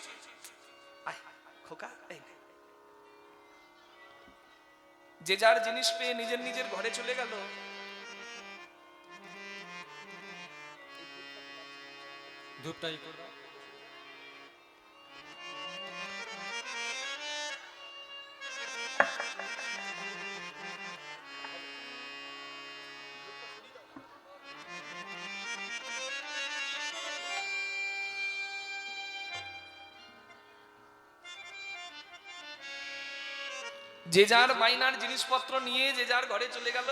আয় খোকা, এই নে। যে যার জিনিস পেয়ে নিজের নিজের ঘরে চলে গেল। ধূপটাই করো। যে যার মাইনার জিনিসপত্র নিয়ে যে যার ঘরে চলে গেল।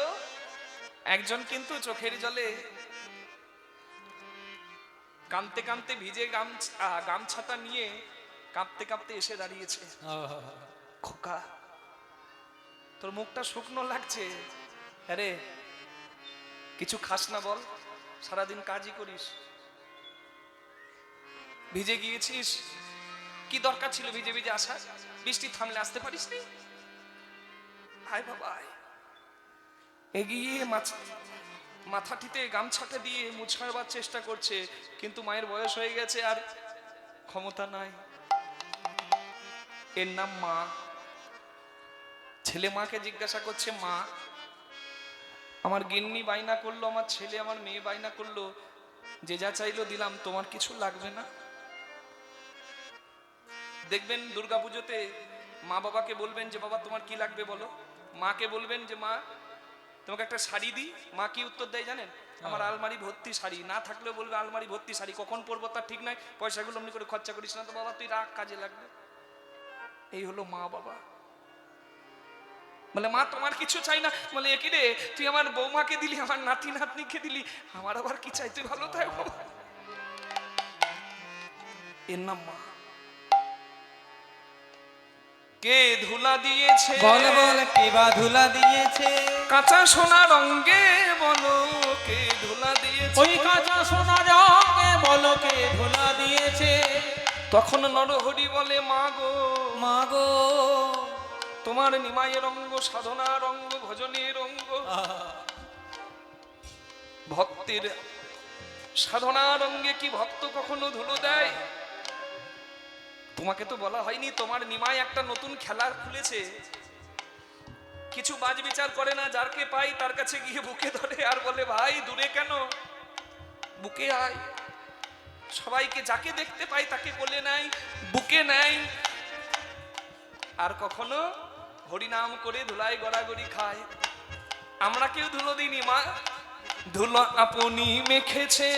একজন কিন্তু চোখের জলে কাঁদতে কাঁদতে ভিজে গামছাটা নিয়ে কাঁদতে কাঁদতে এসে দাঁড়িয়েছে। খোকা, তোর মুখটা শুকনো লাগছে, আরে কিছু খাস না বল? সারাদিন কাজই করিস, ভিজে গিয়েছিস, কি দরকার ছিল ভিজে ভিজে আসা? বৃষ্টি থামলে আসতে পারিস নি? আয় বাবা আয়। এগিয়ে মাথাটিতে গামছাটা দিয়ে মুছাবার চেষ্টা করছে, কিন্তু মায়ের বয়স হয়ে গেছে আর ক্ষমতা নাই। এর নাম মা। ছেলে মাকে জিজ্ঞাসা করছে, মা আমার গিন্নি বায়না করলো, আমার ছেলে আমার মেয়ে বায়না করলো, যে যা চাইলো দিলাম, তোমার কিছু লাগবে না? দেখবেন দুর্গাপুজোতে মা বাবাকে বলবেন যে বাবা তোমার কি লাগবে বলো। মাকে বলবেন যে মা তোমাকে একটা শাড়ি দিই। মা কি উত্তর দেয় জানেন? আমার আলমারি ভর্তি শাড়ি। না থাকলেও বলবে আলমারি ভর্তি শাড়ি, কখন পরবো তার ঠিক নাই, পয়সাগুলো এমনি করে খরচা করিস না তো বাবা, তুই রাখ, কাজে লাগবে। এই হলো মা বাবা। বলে মা তোমার কিছু চাই না? বলে একই রে, তুই আমার বৌমাকে দিলি, আমার নাতি নাতনিকে দিলি, আমার আবার কি চাই? তুই ভালো থাক বাবা। এর নাম মা। কে ধুলা দিয়েছে বল বল, কে বা ধুলা দিয়েছে? কাঁচা সোনা রঙে বলো কে ধুলা দিয়েছে? ওই কাঁচা সোনা রঙে বলো কে ধুলা দিয়েছে? তখন নরহরি বলে, মা গো মা গো, তোমার নিমায়ের অঙ্গ, সাধনার অঙ্গ, ভজনের অঙ্গ, ভক্তের সাধনার অঙ্গে কি ভক্ত কখনো ধুলো দেয়? তোমাকে তো বলা হয়নি তোমার নিমাই একটা নতুন খেলা খুলেছে, কিছু বাজ বিচার করে না, যারকে পাই তার কাছে গিয়ে বুকে ধরে আর বলে, ভাই দূরে কেন, বুকে আয়। সবাইকে যাকে দেখতে পাই তাকে কোলে নাই, বুকে নাই। আর কখনো হরিনাম করে ধুলায় গড়াগড়ি খায়। আমরা কেউ ধুলো দিইনি মা, ধুলো আপনি মেখেছে,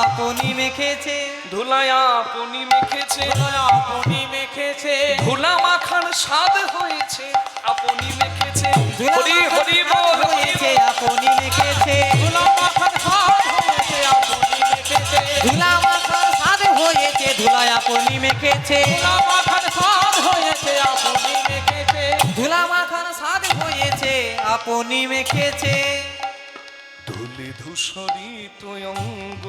আপনি মেখেছে, ধুলায় আপনি মেখেছে, আপনি মেখেছে, ধুলা মাখার স্বাদ হয়েছে, আপনি মেখেছে। হরি হরি বল হয়েছে, আপনি মেখেছে, ধুলা মাখার স্বাদ হয়েছে, আপনি মেখেছে, ধুলা মাখার স্বাদ হয়েছে, ধুলায় আপনি মেখেছে, ধুলা মাখার স্বাদ হয়েছে, আপনি মেখেছে, ধুলা মাখার স্বাদ হয়েছে, আপনি মেখেছে। ধুলি ধূসরিত অঙ্গ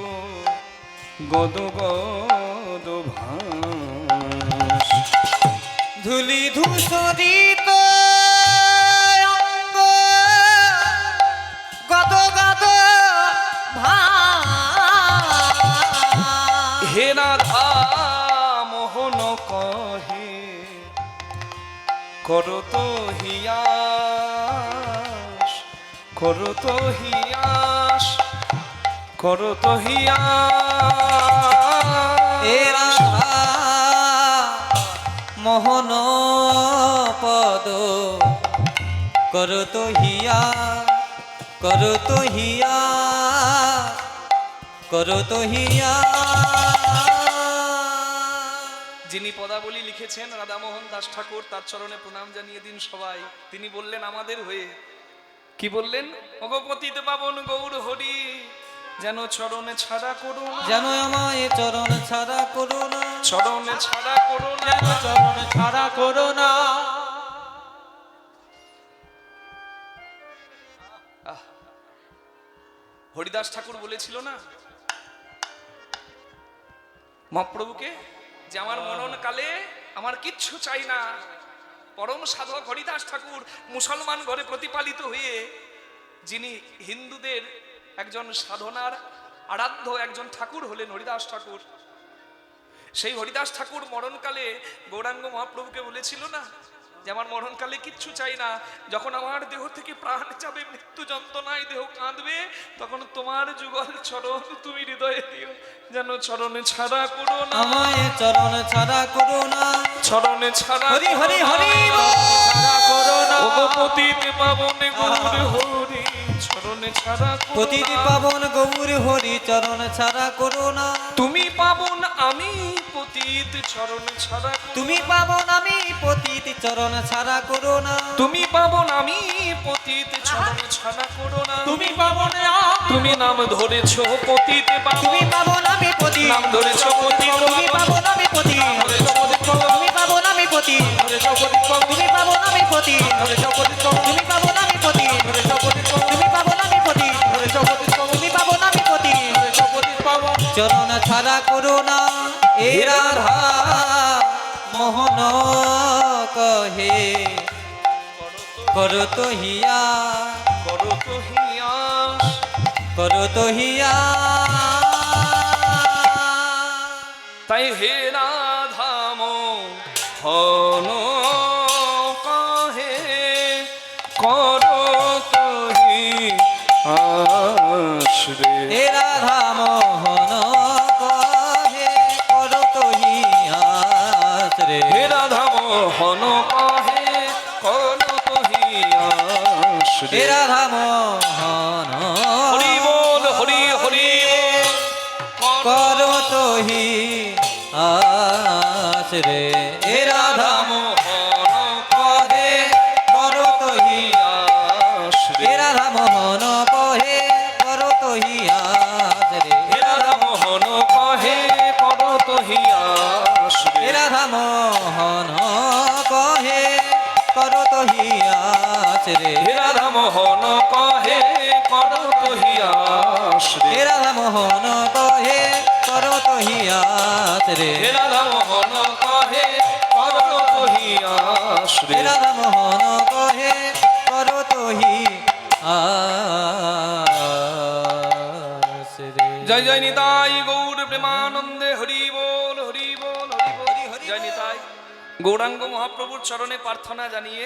গদ গদ ভাস, ধুলি ধূসরিত অঙ্গ রাধা মোহন কহে করো তো হিয়াস, করো তো হিয়াস, করো তো হিয়াস। এ রাধা মোহন পদ করত হিয়া, করত হিয়া, করত হিয়া। যিনি পদাবলী লিখেছেন রাধামোহন দাস ঠাকুর, তার চরণে প্রণাম জানিয়ে দিন সবাই। তিনি বললেন আমাদের হয়ে, কি বললেন? ভগবতীত পাবন গৌর হরি যেন চরণে ছাড়া করো না, যেন আমায় চরণ ছাড়া করো না, চরণে ছাড়া করো না, যেন চরণ ছাড়া করো না। হরিদাস ঠাকুর বলেছিল না মহাপ্রভুকে যে আমার মনন কালে আমার কিচ্ছু চাই না। পরম সাধক হরিদাস ঠাকুর মুসলমান ঘরে প্রতিপালিত হয়ে, যিনি হিন্দুদের একজন সাধনার আরাধ্য একজন ঠাকুর হলেন হরিদাস ঠাকুর। সেই হরিদাস ঠাকুর মরণকালে গৌরাঙ্গ মহাপ্রভুকে বলেছিল না যে আমার মরণকালে কিচ্ছু চাই না, যখন আমার দেহ থেকে প্রাণ যাবে, মৃত্যু যন্ত্রণায় দেহ কাঁদবে, তখন তোমার যুগল চরণ তুমি হৃদয়ে দিও, যেন চরণে ছাড়া করো না, আমায় চরণ ছাড়া করো না, চরণে ছাড়া হরি হরি হরি ছাড়া করো না। পতিত পাবন গৌর হরি চরণে ছাড়া করো পতিত না। পাবন গৌর হরি চরণ ছাড়া করো না, তুমি পাবন আমি পতিত চরণ ছাড়া করো তুমি না। পাবন আমি পতিত চরণ ছাড়া করো না, তুমি পাবন আমি পতিত চরণ ছাড়া করো না। তুমি পাবনে তুমি নাম ধরেছো পতিতে পাবন, তুমি পাবন আমি পতি, নাম ধরেছো পতিত তুমি পাবন আমি পতি, তুমি পাবন আমি পতি, তুমি পাবন আমি পতি, তুমি পাবন আমি পতি, তুমি পাবন আমি পতি, তুমি পাবন আমি পতি। চরণ ছাড়া করো না এ রাধা মোহন কহে করত হিয়া, করো তো হিয়াস, করত হিয়া। তাই হে রাধাম হন কহে করো তো হিয়াস রে। এ রাধা মোহন কহে করত হিয়াস রে, হে রাধা মোহন কহে করো তো হিয়াস এ রে। রাধা মোহন হরি বল হরি হরি করত হিয়াস রে, এ রাধা মোহন কহে করত হিয়াস এ রে। রাধা মোহন কহে করত হিয়াস রে, হে রাধা মোহন কহে করো তো হিয়াস এ রে। রাধা মোহন কহে করত হিয়াস রে, হে রাধা মোহন কহে করো তো হিয়াস রে। এ রাধা মোহন কহে করত হিয়াস রে, হে রাধা মোহন কহে করো তো হিয়াস এ রে। রাধা মোহন কহে করত হিয়াস রে। জয় জয় নিতাই গৌর প্রেমানন্দে হরি বল হরি বল হরি বল। জয় নিতাই। গৌরাঙ্গ মহাপ্রভুর চরণে প্রার্থনা জানিয়ে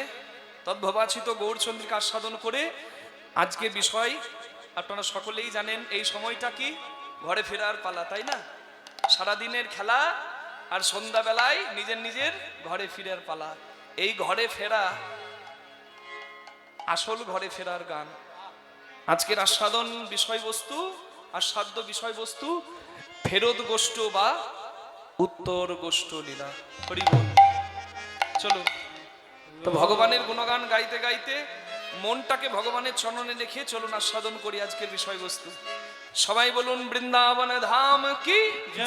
তদ্ভবাচিত গৌরচন্দ্রিকা আস্বাদন করে আজকের বিষয় আপনারা সকলেই জানেন। এই সময়টা কি ঘরে ফেরার পালা, তাই না? সারাদিনের খেলা আর সন্ধ্যাবেলায় নিজের নিজের ঘরে ফেরার পালা। এই ঘরে ফেরা আসল ঘরে ফেরার গান। আজকের আস্বাদন বিষয়বস্তু, আস্বাদ্য বিষয়বস্তু ফেরত গোষ্ঠ বা উত্তর গোষ্ঠ লীলা। হরি বল। চলো তো ভগবানের গুণগান গাইতে গাইতে মনটাকে ভগবানের চরণে রেখে চলুন আস্বাদন করি আজকের বিষয়বস্তু। সবাই বলুন বৃন্দাবন ধাম কি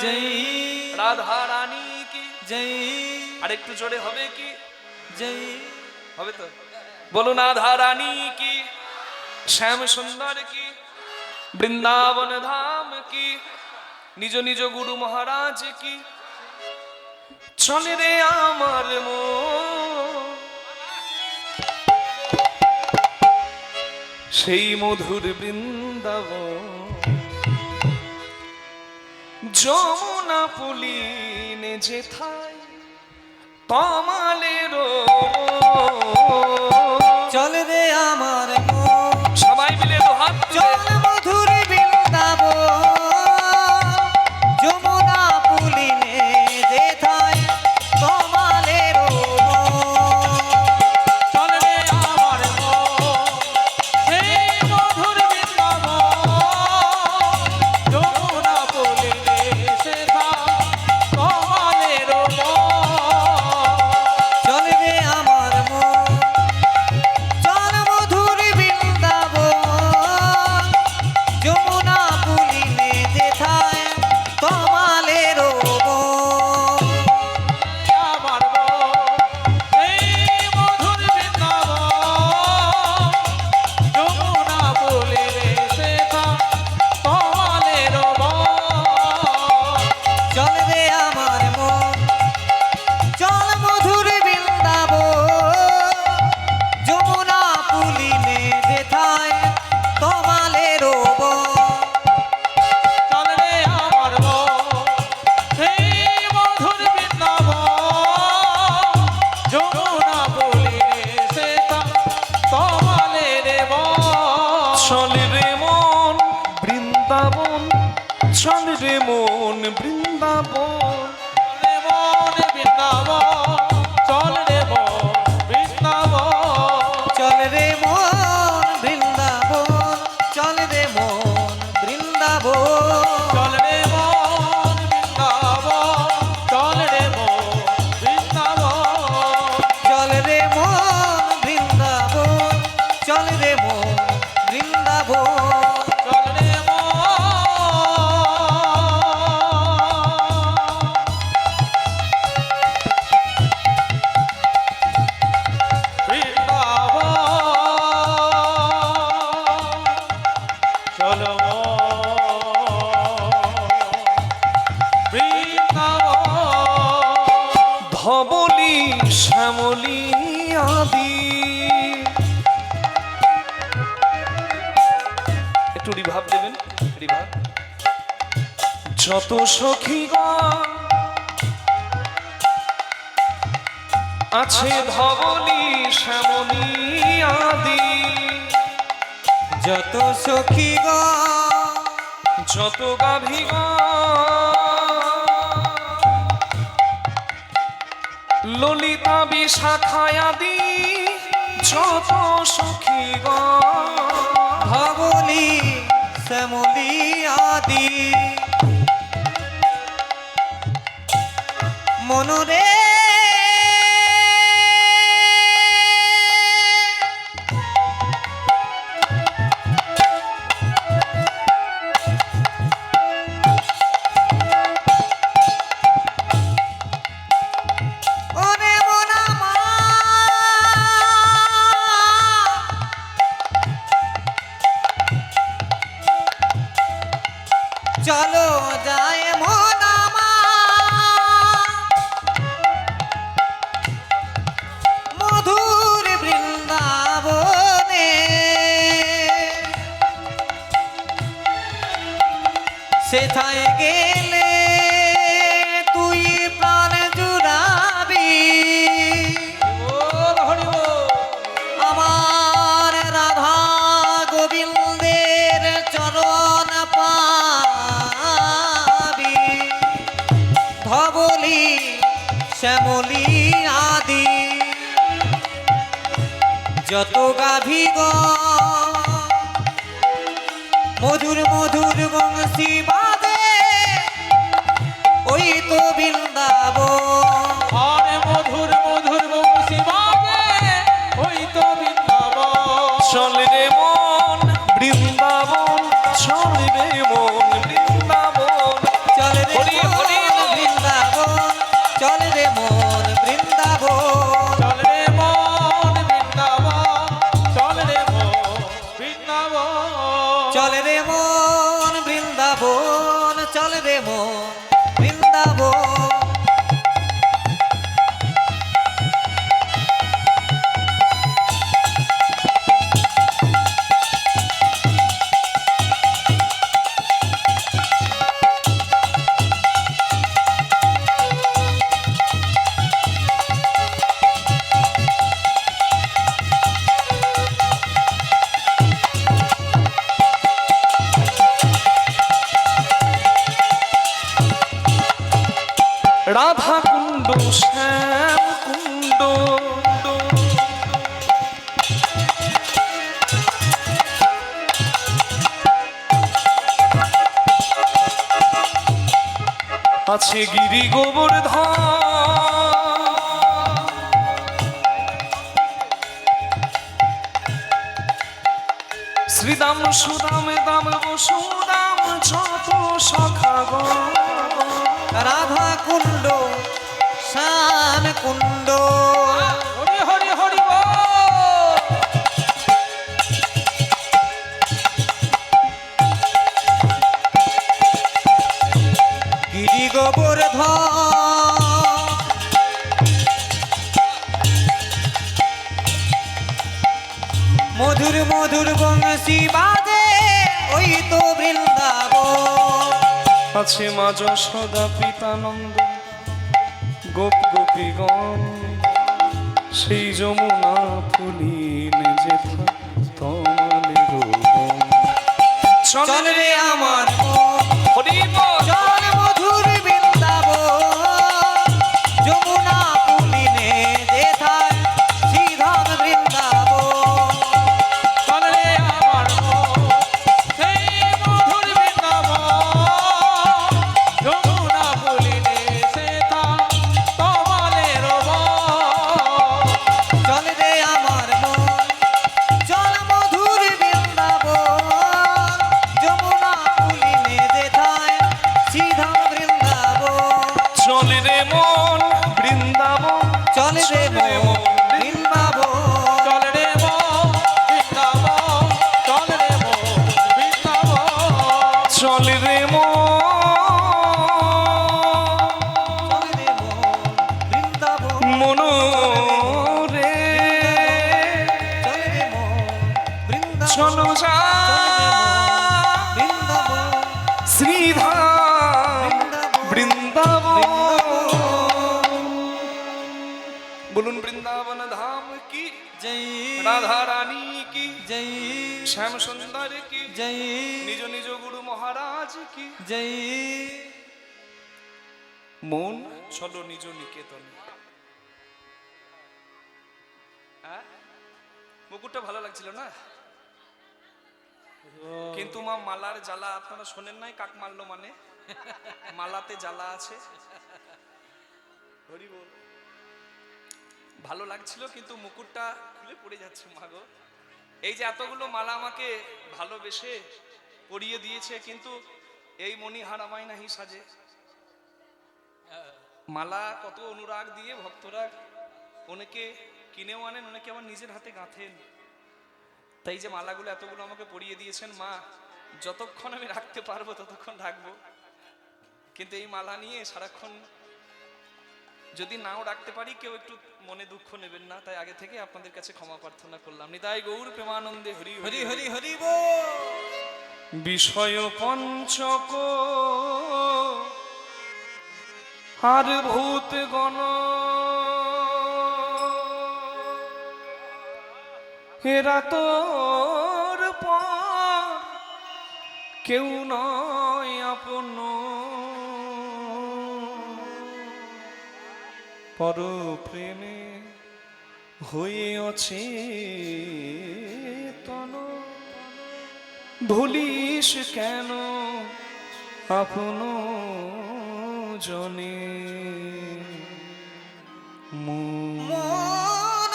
জয় রাধা রানী কি। জয় আর একটু জোরে হবে কি? জয় হবে তো? বলুন রাধা রানী কি, শ্যাম সুন্দর কি, বৃন্দাবন ধাম কি, নিজ নিজ গুরু মহারাজ কি। চলে রে আমার মন সেই মধুর বৃন্দাবন, যমুনা পুলিনে যেথায় তমালের চল রে আমার মন, সবাই মিলে দুহাত তুলে চল মধুর বৃন্দাবন, যমুনা পুলিনে যেথায় তমালের চল রে আমার মন, সেই মধুর বৃন্দাবন, যমুনা পুলিনে সেথা কমলের মন। চল রে আমার মন, চল মধুর বৃন্দাবন, যমুনা পুলিনে যেথায় তমালের আমার মন, সেই মধুর বৃন্দাবন, যমুনা পুলিনে সেথা কমলের মন। চল রে আমার মন, চল মধুর বৃন্দাবন, যমুনা পুলিনে যেথায় তমালের চল রে আমার মন, সেই মধুর বৃন্দাবন, যমুনা পুলিনে সেথা কমলের মন। চল রে মন বৃন্দাবন, চল রে মন বৃন্দাবন, চল রে মন বৃন্দাবন, চল রে মন বৃন্দাবন। চল রে মন বৃন্দাবন, চল রে মন বৃন্দাবন, চল রে মন বৃন্দাবন, চল রে মন বৃন্দাবন। চল রে মন বৃন্দাবন, চল রে মন বৃন্দাবন, চল রে মন বৃন্দাবন, চল মন বৃন্দাবন। ধবলি শ্যামলি আদি একটু রিভাব দেবেন, রিভাব। যত সখীগণ আছে ধবলি শ্যামলি আদি, যত সখীগণ যত গাভীগণ ললিতা বিশাখায় আদি, যত সখীগণ ধবলি শ্যামলি আদি, মনরে ওরে মন আমার, চলো যায় মন আমার, মধুর বৃন্দাবনে, সেথায় গেলে তুই প্রাণ জুড়াবি, বল হরি বল। আমার রাধা গোবিন্দের চরণ পাবি, ধবলি শ্যামলি আদি, যত গাভীগণ মধুর মধুর বংশী বাদে, ওই তো বৃন্দাবন, আরে মধুর মধুর বংশী বাজে, ওই তো বৃন্দাবন। চল রে মন বৃন্দাবন, চল রে মন বৃন্দাবন, চল রে হরি হরি মন বৃন্দাবন, চল রে মন বৃন্দাবন, চল রে মন বৃন্দাবন, চল রে মন বৃন্দাবন। চল রে মন বৃন্দাবন, চল রে মন বৃন্দাবন। রাধা কুণ্ড শ্যাম কুণ্ড আছে গিরি গোবর্ধন শ্রীদাম সুদাম দাম বসুদাম যত সখাগণ রাধা কুণ্ড শ্যাম কুণ্ড হরি হরি হরি বল। গিরি গোবর্ধন মধুর মধুর বংশী বাজে ওই তো বৃন্দাবন আছে মা যশোদা পিতানন্দ গোপ গোপীগণ সেই যমুনা ফুলিন যেথা তমালে রূপম চল রে আমার হরি বল। চল মধুর বৃন্দাবন যমুনা পুলিনে যেথায় শ্রীধাম বৃন্দাবন চল রে আমার মন, সেই মধুর বৃন্দাবন, যমুনা পুলিনে সেথা তমালের বন। চল রে আমার মন চল মধুর বৃন্দাবন যমুনা পুলিনে যেথায় শ্রীধাম বৃন্দাবন চল রে মন বৃন্দাবন চল রে মন বৃন্দাবন চল রে মন বৃন্দাবন, চল রে মন বৃন্দাবন। চল রে মন চল রে মন বৃন্দাবন মন রে চল রে মন বৃন্দাবন চলো যা বৃন্দাবন শ্রীধাম বৃন্দাবন বলুন বৃন্দাবন ধাম কি জয় রাধা রানী কি জয় শ্যাম সুন্দর কি জয় নিজ নিজ গুরু মহারাজ কি জয় মন চলো নিজ নিকেতনে। হ্যাঁ? মুকুটটা ভালো লাগছিল না, কিন্তু মা মালার জ্বালা আপনারা শোনেন নাই, কাক মারলো মানে মালাতে জ্বালা আছে। হরি বল। ভালো লাগছিল কিন্তু মুকুটটা খুলে পড়ে যাচ্ছে মা গো। এই যে এতগুলো মালা আমাকে ভালোবেসে পরিয়ে দিয়েছে, কিন্তু এই মণিহার আমায় নাহি সাজে। মালা কত অনুরাগ দিয়ে ভক্তরা অনেকে কিনেও আনেন, অনেকে আবার নিজের হাতে গাঁথেন। তাই যে মালাগুলো এতগুলো আমাকে পরিয়ে দিয়েছেন মা, যতক্ষণ আমি রাখতে পারবো ততক্ষণ রাখবো, কিন্তু এই মালা নিয়ে সারাক্ষণ যদি নাও রাখতে পারি কেউ একটু মনে দুঃখ নেবেন না, তাই আগে থেকে আপনাদের কাছে ক্ষমা প্রার্থনা করলাম। নিতাই গৌর প্রেমানন্দে হরি হরি হরি হরি বল বিষয় পঞ্চক আর ভূত গণ এরা তোর পর কেউ নয় আপন, পর প্রেমে হয়ে অচেতন, ভুলিস কেন আপন জনে। মন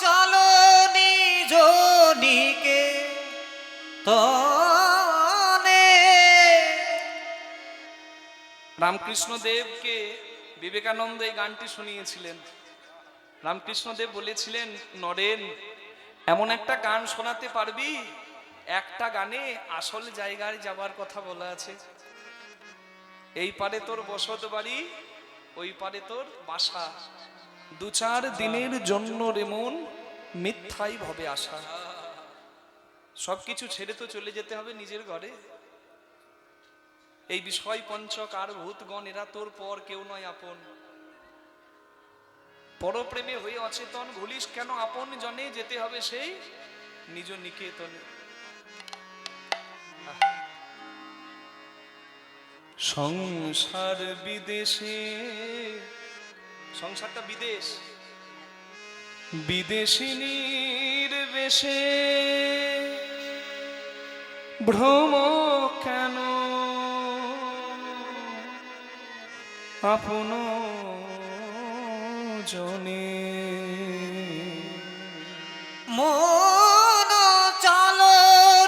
চলো নিজ নিকে তনে রামকৃষ্ণ দেবকে বিবেকানন্দ এই গানটি শুনিয়েছিলেন। রামকৃষ্ণ দেব বলেছিলেন, নরেন এমন একটা গান শোনাতে পারবি, একটা গানে আসল জায়গায় যাবার কথা বলা আছে। এই পারে তোর বসত বাড়ি, ওই পারে তোর বাসা, দু চার দিনের জন্য রে মন মিথ্যাই ভবে আশা। সবকিছু ছেড়ে তো চলে যেতে হবে নিজের ঘরে। এই বিষয় পঞ্চক আর ভূতগণ এরা তোর পর কেউ নয় আপন, পরপ্রেমে হয়ে অচেতন, ভুলিস কেন আপন জনে, যেতে হবে সেই নিজ নিকেতনে। সংসার বিদেশে, সংসারটা বিদেশ, বিদেশিনীর বেশে ভ্রম কেন আপন জনে। মন চলো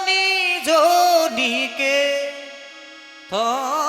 নিজনিকে তো